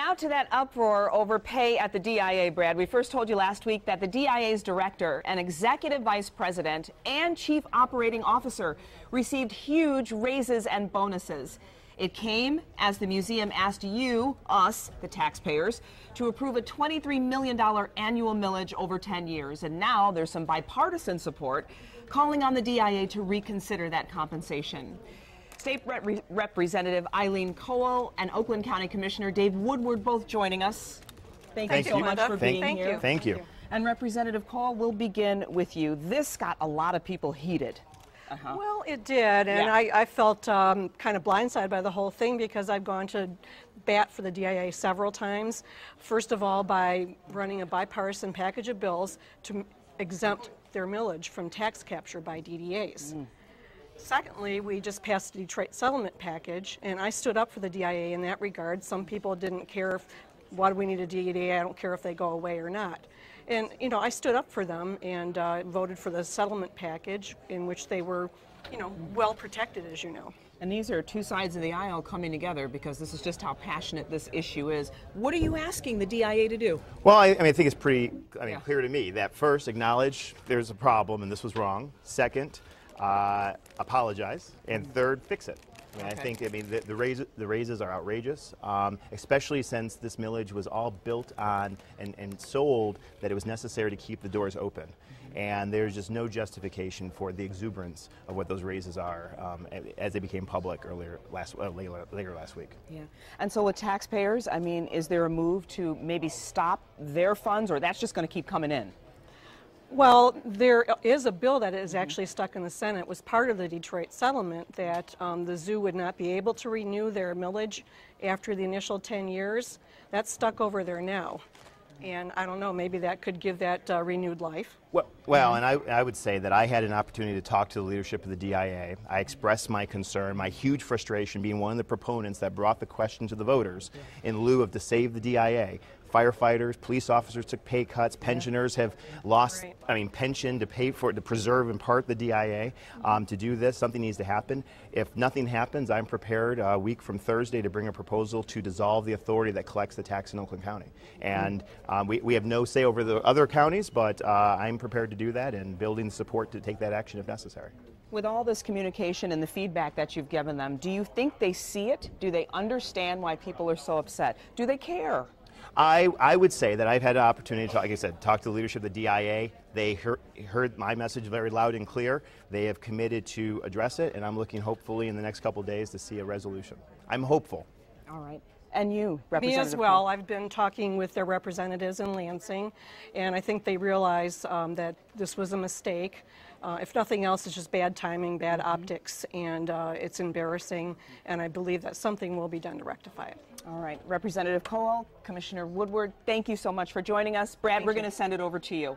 Now to that uproar over pay at the DIA, Brad. We first told you last week that the DIA's director and executive vice president and chief operating officer received huge raises and bonuses. It came as the museum asked you, us, the taxpayers, to approve a $23 million annual millage over 10 years. And now there's some bipartisan support calling on the DIA to reconsider that compensation. State Representative Eileen Cole and Oakland County Commissioner Dave Woodward both joining us. Thank you so much for being here. Thank you. And Representative Cole, we'll begin with you. This got a lot of people heated. Well, it did, and I felt kind of blindsided by the whole thing because I've gone to bat for the DIA several times. First of all, by running a bipartisan package of bills to exempt their millage from tax capture by DDAs. Secondly, we just passed the Detroit settlement package, and I stood up for the DIA in that regard. Some people didn't care if, why do we need a DDA? I don't care if they go away or not. And, you know, I stood up for them and voted for the settlement package in which they were, you know, well protected, as you know. And these are two sides of the aisle coming together because this is just how passionate this issue is. What are you asking the DIA to do? Well, I think it's pretty clear to me that first, acknowledge there's a problem and this was wrong. Second, apologize. And third, fix it. I think the raises are outrageous, especially since this millage was all built on and sold that it was necessary to keep the doors open. And there's just no justification for the exuberance of what those raises are as they became public later last week. Yeah. And so with taxpayers, I mean, is there a move to maybe stop their funds, or that's just going to keep coming in? Well, there is a bill that is actually stuck in the Senate. It was part of the Detroit settlement that the zoo would not be able to renew their millage after the initial 10 years. That's stuck over there now. And I don't know, maybe that could give that renewed life. Well, and I would say that I had an opportunity to talk to the leadership of the DIA. I expressed my concern, my huge frustration being one of the proponents that brought the question to the voters in lieu of to save the DIA. Firefighters, police officers took pay cuts, pensioners have lost, pension to pay for it, to preserve in part the DIA. To do this, something needs to happen. If nothing happens, I'm prepared a week from Thursday to bring a proposal to dissolve the authority that collects the tax in Oakland County. And we have no say over the other counties, but I'm prepared to do that and building the support to take that action if necessary. With all this communication and the feedback that you've given them, do you think they see it? Do they understand why people are so upset? Do they care? I would say that I've had an opportunity to, like I said, talk to the leadership of the DIA. They heard my message very loud and clear. They have committed to address it, and I'm looking hopefully in the next couple of days to see a resolution. I'm hopeful. All right. And you, Representative? Me as well. I've been talking with their representatives in Lansing, and I think they realize that this was a mistake. If nothing else, it's just bad timing, bad optics, and it's embarrassing, and I believe that something will be done to rectify it. All right. Representative Cole, Commissioner Woodward, thank you so much for joining us. Brad, we're going to send it over to you.